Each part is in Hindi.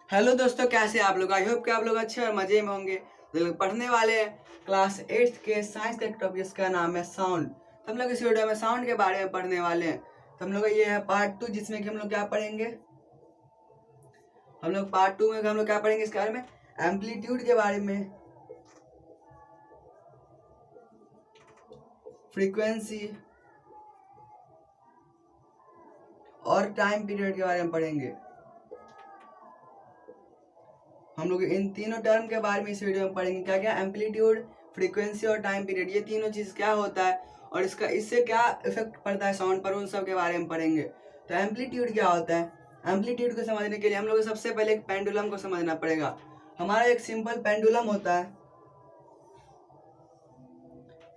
हेलो दोस्तों, कैसे आप लोग? आई होप कि आप लोग अच्छे और मजे में होंगे। तो लोग पढ़ने वाले हैं क्लास 8 के साइंस का एक टॉपिक जिसका नाम है साउंड। तो हम लोग इस वीडियो में साउंड के बारे में पढ़ने वाले हैं। तो हम लोग का ये है पार्ट 2, जिसमें कि हम लोग क्या पढ़ेंगे, हम लोग पार्ट 2 में हम लोग क्या पढ़ेंगे, इसके बारे में एम्पलीट्यूड के बारे में, फ्रीक्वेंसी और टाइम पीरियड के बारे में पढ़ेंगे। हम लोग इन तीनों टर्म के बारे में इस वीडियो में पढ़ेंगे। क्या क्या? एम्पलीट्यूड, फ्रीक्वेंसी और टाइम पीरियड, ये तीनों चीज क्या होता है और इससे क्या इफेक्ट पड़ता है साउंड पर, उन सब के बारे में पढ़ेंगे। तो एम्पलीट्यूड क्या होता है? एम्पलीट्यूड को समझने के लिए हम लोग सबसे पहले एक पेंडुलम को समझना पड़ेगा। हमारा एक सिंपल पेंडुलम होता है।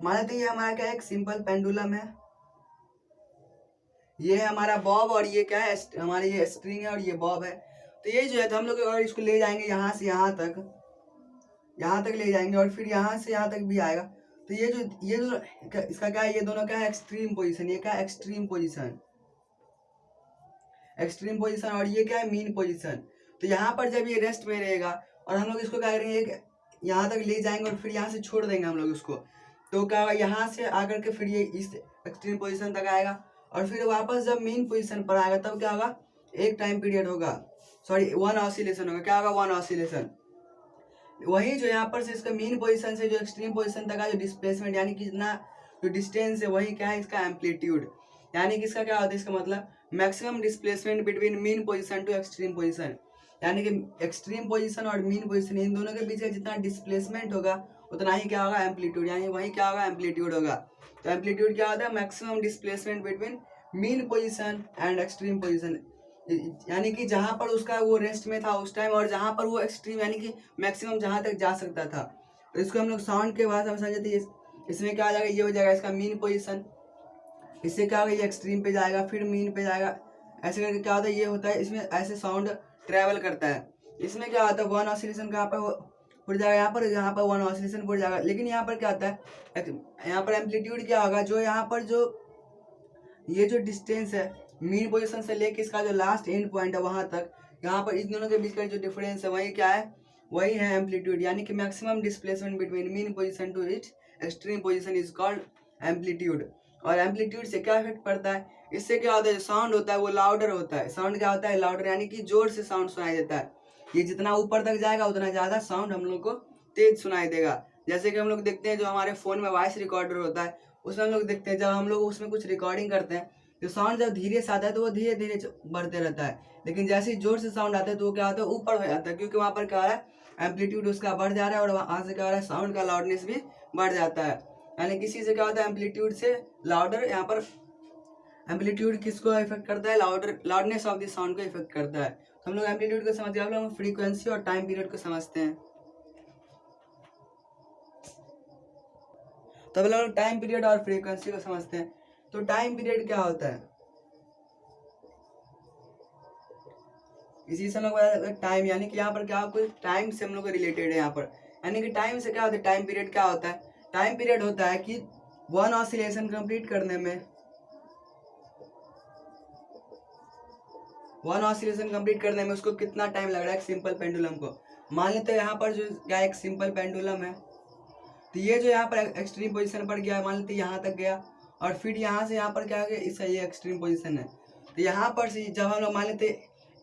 मान लेते ये हमारा क्या है, एक सिंपल पेंडुलम है। ये है हमारा बॉब और ये क्या है, हमारी ये स्ट्रिंग है और ये बॉब है। तो ये जो है, तो हम लोग अगर इसको ले जाएंगे यहाँ से यहाँ तक ले जाएंगे और फिर यहाँ से यहाँ तक भी आएगा। तो ये जो इसका क्या है, ये दोनों क्या है, एक्सट्रीम पोजीशन। ये क्या है, एक्सट्रीम पोजीशन और ये क्या है, मीन पोजीशन। तो यहाँ पर जब ये रेस्ट में रहेगा और हम लोग इसको क्या करेंगे, यहाँ तक ले जाएंगे और फिर यहाँ से छोड़ देंगे हम लोग इसको। तो क्या होगा, यहाँ से आकर के फिर ये इस एक्सट्रीम पोजीशन तक आएगा और फिर वापस जब मीन पोजीशन पर आएगा तब क्या होगा, एक टाइम पीरियड होगा, सॉरी वन ऑसिलेशन होगा। क्या होगा, वन ऑसिलेशन। वही जो यहाँ पर से इसका मीन पोजीशन से जो एक्सट्रीम पोजीशन तक का जो डिस्प्लेसमेंट, यानी कि जितना जो डिस्टेंस है, वही क्या है, इसका एम्पलीट्यूड। यानी कि इसका क्या होता है, इसका मतलब maximum displacement between mean position to extreme position. यानी कि एक्सट्रीम पोजीशन और मीन पोजीशन, इन दोनों के बीच का जितना डिस्प्लेसमेंट होगा उतना ही क्या होगा, एम्पलीट्यूड। यानी वही क्या होगा, एम्पलीट्यूड होगा। तो एम्पलीट्यूड क्या होता है, maximum displacement between mean position and extreme position. यानी कि जहां पर उसका वो रेस्ट में था उस टाइम और जहां पर वो एक्सट्रीम यानी कि मैक्सिमम जहां तक जा सकता था। तो इसको हम लोग साउंड के बाद हम समझते हैं। इसमें क्या आ जाएगा, ये हो जाएगा इसका मीन पोजीशन। इससे क्या होगा, ये एक्सट्रीम पे जाएगा फिर मीन पे जाएगा, ऐसे करके क्या होता है, ये होता है। इसमें ऐसे साउंड ट्रेवल करता है। इसमें क्या होता है, वन ऑसिलेशन कहाँ पर उड़ जाएगा, यहाँ पर वन ऑसिलेशन उड़ जाएगा। लेकिन यहाँ पर क्या होता है, यहाँ पर एम्पलीट्यूड क्या होगा, जो यहाँ पर जो ये जो डिस्टेंस है मीन पोजीशन से लेके इसका जो लास्ट एंड पॉइंट है वहां तक, यहाँ पर इन दोनों के बीच का जो डिफरेंस है वही क्या है, वही है एम्पलीट्यूड। यानी कि maximum displacement between mean position to its extreme position is called amplitude. और एम्पलीट्यूड से क्या इफेक्ट पड़ता है, इससे क्या होता है, जो साउंड होता है वो लाउडर होता है। साउंड क्या होता है, लाउडर, यानी कि जोर से साउंड सुनाई देता है। ये जितना ऊपर तक जाएगा उतना ज्यादा साउंड हम लोग को तेज सुनाई देगा। जैसे कि हम लोग देखते हैं जो हमारे फोन में वॉइस रिकॉर्डर होता है, उसमें हम लोग देखते हैं जब हम लोग उसमें कुछ रिकॉर्डिंग करते हैं तो साउंड जब धीरे से आता है तो वो धीरे धीरे बढ़ते रहता है। लेकिन जैसे ही जोर से साउंड आता है तो वो क्या होता है, ऊपर हो जाता है, क्योंकि वहां पर क्या हो रहा है, एम्पलीट्यूड उसका बढ़ जा रहा है और वहां से क्या हो रहा है, साउंड का लाउडनेस भी बढ़ जाता है। यानी किसी से क्या होता है, एम्पलीट्यूड से लाउडर, यहाँ पर एम्पलीट्यूड किसको इफेक्ट करता है, लाउडनेस ऑफ द साउंड को इफेक्ट करता है। तो हम लोग एम्पलीट्यूड को समझ गए, हम लोग फ्रीक्वेंसी और टाइम पीरियड को समझते हैं। तब लोग टाइम पीरियड और फ्रीक्वेंसी को समझते हैं। तो टाइम पीरियड क्या होता है, इसी से हम लोग टाइम, यानी कि यहाँ पर क्या कुछ टाइम से हम लोग रिलेटेड है यहाँ पर। यानी कि टाइम से क्या होता है, टाइम पीरियड क्या होता है, टाइम पीरियड होता है कि वन ऑसिलेशन कंप्लीट करने में, उसको कितना टाइम लग रहा है एक सिंपल पेंडुलम को। मान लेते हैं यहाँ पर जो क्या एक सिंपल पेंडुलम है, तो ये जो यहाँ पर एक्सट्रीम पोजीशन पर गया, मान लेते यहाँ तक गया और फिर यहाँ से यहाँ पर क्या गया, इसका ये एक्सट्रीम पोजीशन है। तो यहाँ पर से जब हम लोग मान लेते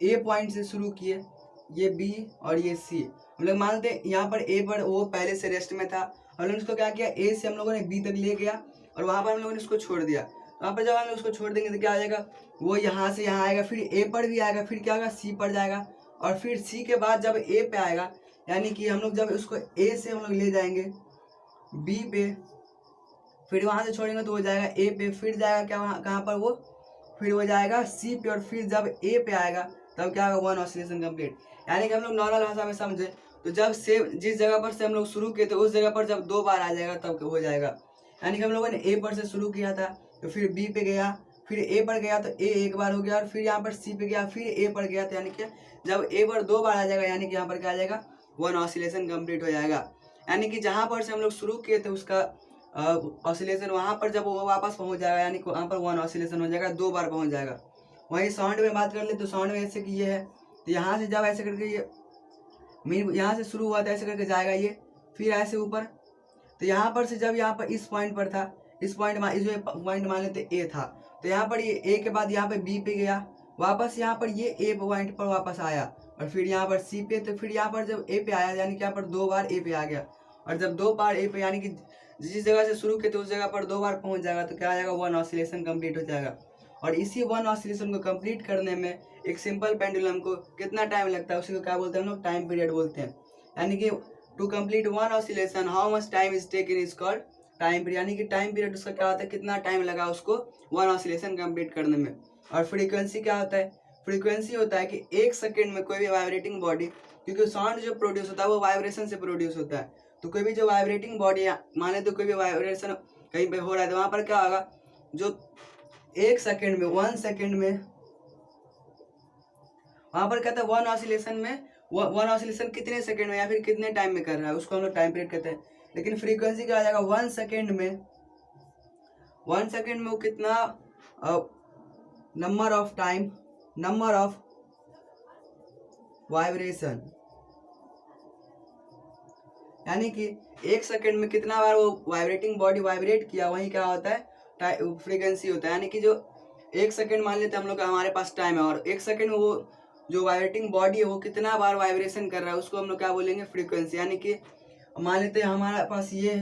ए पॉइंट से शुरू किए, ये बी और ये सी, हम लोग मान लेते यहाँ पर ए पर वो पहले से रेस्ट में था, हम लोग इसको क्या किया, ए से हम लोगों ने बी तक ले गया और वहाँ पर हम लोगों ने इसको छोड़ दिया। वहाँ पर जब हम लोग उसको छोड़ देंगे तो क्या आ जाएगा, वो यहाँ से यहाँ आएगा, फिर ए पर भी आएगा, फिर क्या होगा, सी पर जाएगा और फिर सी के बाद जब ए पे आएगा, यानी कि हम लोग जब उसको ए से हम लोग ले जाएंगे बी पे, फिर वहां से छोड़ेंगे तो वो जाएगा ए पे, फिर जाएगा क्या वहाँ कहाँ पर वो, फिर वो जाएगा सी पे और फिर जब ए पे आएगा तब क्या होगा, वन ऑसिलेशन कंप्लीट। यानी कि हम लोग नॉर्मल भाषा में समझे तो जब से जिस जगह पर से हम लोग शुरू किए थे उस जगह पर जब दो बार आ जाएगा तब हो जाएगा। यानी कि हम लोगों ने ए पर से शुरू किया था तो फिर बी पे गया, फिर ए पर गया तो ए एक बार हो गया और फिर यहाँ पर सी पे गया, फिर ए पर गया, तो यानी कि जब ए पर दो बार आ जाएगा यानी कि यहाँ पर क्या आ जाएगा, वन ऑसिलेशन कंप्लीट हो जाएगा। यानी कि जहाँ पर से हम लोग शुरू किए थे उसका ऑसिलेशन, वहाँ पर जब वो वापस पहुँच जाएगा यानी कि वहाँ पर वन ऑसिलेशन हो जाएगा, दो बार पहुँच जाएगा। वहीं साउंड में बात कर ले तो साउंड में ऐसे कि ये है, तो यहाँ से जब ऐसे करके ये मीन यहाँ से शुरू हुआ था ऐसे करके जाएगा ये, फिर ऐसे ऊपर। तो यहाँ पर से जब यहाँ पर इस पॉइंट पर था, इस जो पॉइंट मान लेते ए था, तो यहाँ पर ये ए के बाद यहाँ पे बी पे गया, वापस यहाँ पर ये ए पॉइंट पर वापस आया, और फिर यहाँ पर सी पे। तो फिर यहाँ पर जब ए पे आया यानी कि यहाँ पर 2 बार ए पे आ गया, और जब 2 बार ए पे यानी कि जिस जगह से शुरू किए तो उस जगह पर 2 बार पहुंच जाएगा, तो क्या आ जाएगा, 1 ऑसिलेशन कंप्लीट हो जाएगा। और इसी 1 ऑसिलेशन को कंप्लीट करने में एक सिंपल पेंडुलम को कितना टाइम लगता है, उसी को क्या बोलते हैं हम लोग, टाइम पीरियड बोलते हैं। यानी कि to complete 1 oscillation how much time is taken is called time period. यानी कि टाइम पीरियड उसका क्या होता है, कितना टाइम लगा उसको 1 ऑसिलेशन कंप्लीट करने में। और फ्रीक्वेंसी क्या होता है, फ्रीक्वेंसी होता है कि 1 सेकेंड में कोई भी वाइब्रेटिंग बॉडी, क्योंकि साउंड जो प्रोड्यूस होता है वो वाइब्रेशन से प्रोड्यूस होता है, तो कोई भी जो वाइब्रेटिंग बॉडी माने तो कोई भी वाइब्रेशन कहीं पे हो रहा है तो वहां पर क्या होगा, जो 1 सेकेंड में 1 सेकेंड में वहां पर कहता है 1 ऑसिलेशन में 1 ऑसिलेशन कितने सेकेंड में या फिर कितने टाइम में कर रहा है, उसको हम लोग टाइम पीरियड कहते हैं। लेकिन फ्रीक्वेंसी क्या आ जाएगा, 1 सेकेंड में वो कितना नंबर ऑफ वाइब्रेशन, यानी कि 1 सेकेंड में कितना बार वो वाइब्रेटिंग बॉडी वाइब्रेट किया, वही क्या होता है, फ्रीक्वेंसी होता है। यानी कि जो 1 सेकेंड मान लेते हैं हम लोग हमारे पास टाइम है, और 1 सेकेंड में वो जो वाइब्रेटिंग बॉडी है वो कितना बार वाइब्रेशन कर रहा है, उसको हम लोग क्या बोलेंगे, फ्रीक्वेंसी। यानी कि मान लेते हैं हमारे पास ये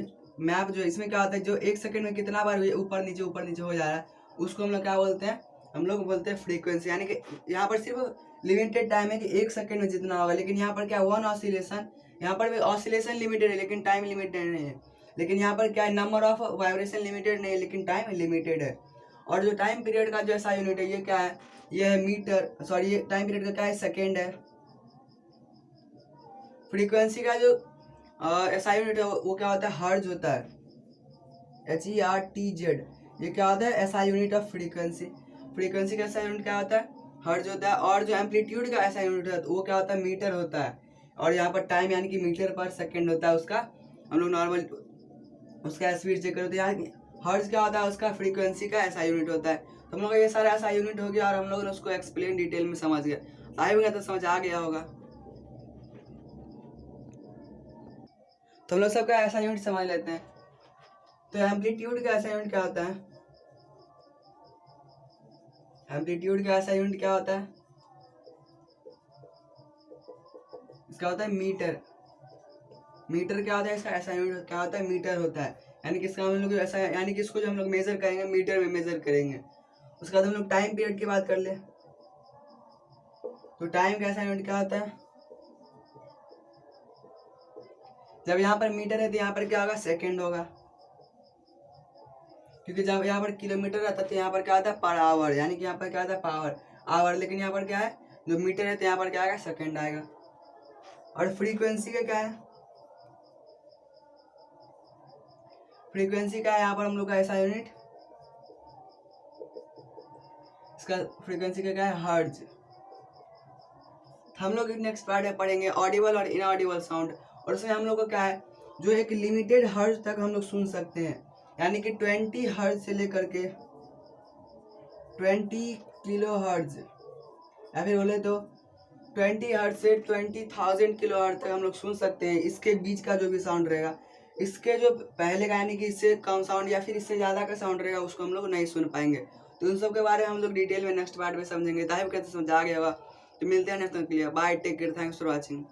मैप जो इसमें क्या होता है, जो 1 सेकेंड में कितना बार ऊपर नीचे हो जा रहा है, उसको हम लोग क्या बोलते हैं, हम लोग बोलते हैं फ्रीक्वेंसी। यानी कि यहाँ पर सिर्फ लिमिटेड टाइम है कि 1 सेकेंड में जितना होगा, लेकिन यहाँ पर क्या 1 ऑसिलेशन, यहाँ पर भी ऑसिलेशन लिमिटेड है लेकिन टाइम लिमिटेड नहीं है। लेकिन यहाँ पर क्या है, नंबर ऑफ वाइब्रेशन लिमिटेड नहीं है लेकिन टाइम लिमिटेड है। और जो टाइम पीरियड का जो ऐसा यूनिट है ये क्या है, ये है मीटर, सॉरी ये टाइम पीरियड का क्या है, सेकेंड है। फ्रीक्वेंसी का जो ऐसा यूनिट है वो क्या होता है, हर्ज होता है, HERTZ। ये क्या होता है, ऐसा यूनिट ऑफ फ्रीक्वेंसी। फ्रीक्वेंसी का ऐसा यूनिट क्या होता है, हर्ज होता है। और जो एम्पलीट्यूड का ऐसा यूनिट है वो क्या होता है, मीटर होता है। और यहाँ पर टाइम यानी कि मीटर पर सेकेंड होता है उसका, हम लोग नॉर्मल उसका स्पीड चेक करते हैं। हर्ज क्या होता है, उसका फ्रीक्वेंसी का ऐसा यूनिट होता है। तो हम लोग ये सारा ऐसा यूनिट हो गया और हम लोग ने उसको एक्सप्लेन डिटेल में समझ गया। आई होगा तो समझ आ गया होगा। तो हम लोग सबका ऐसा यूनिट समझ लेते हैं। तो एम्पलीट्यूड का ऐसा यूनिट क्या होता है, एम्पलीट्यूड का ऐसा यूनिट क्या होता है, इसका होता है मीटर। मीटर क्या होता है, इसका ऐसा यूनिट क्या होता है, मीटर होता है। यानी कि इसका हम लोग ऐसा, यानी कि इसको जो हम लोग मेजर करेंगे मीटर में मेजर करेंगे। उसके बाद हम लोग टाइम पीरियड की बात कर ले, तो टाइम का ऐसा यूनिट क्या होता है, जब यहाँ पर मीटर है तो यहाँ पर क्या होगा, सेकेंड होगा। क्योंकि जब यहाँ पर किलोमीटर रहता है तो यहाँ पर क्या आता है, पर आवर, यानी कि यहाँ पर क्या आता है, पावर आवर। लेकिन यहाँ पर क्या है, जो मीटर है तो यहाँ पर क्या आएगा, सेकेंड आएगा। और फ्रीक्वेंसी का क्या है, फ्रीक्वेंसी का है यहाँ पर हम लोग का ऐसा यूनिट, इसका फ्रीक्वेंसी का क्या है, हर्ज। हम लोग नेक्स्ट पार्ट में पढ़ेंगे ऑडिबल और इनऑडिबल साउंड। और उसमें हम लोग को क्या है, जो एक लिमिटेड हर्ज तक हम लोग सुन सकते हैं, यानी कि 20 हर्ज से लेकर के 20 किलो हर्ज, या फिर बोले तो 20 हर्ज से 20,000 किलो हर्ज तक हम लोग सुन सकते हैं। इसके बीच का जो भी साउंड रहेगा, इसके जो पहले का यानी कि इससे कम साउंड या फिर इससे ज़्यादा का साउंड रहेगा उसको हम लोग नहीं सुन पाएंगे। तो उन सब के बारे में हम लोग डिटेल में नेक्स्ट पार्ट में समझेंगे। ताकि कैसे समझा गया होगा। तो मिलते हैं नेक्स्ट के लिए, bye, take care, thanks for watching.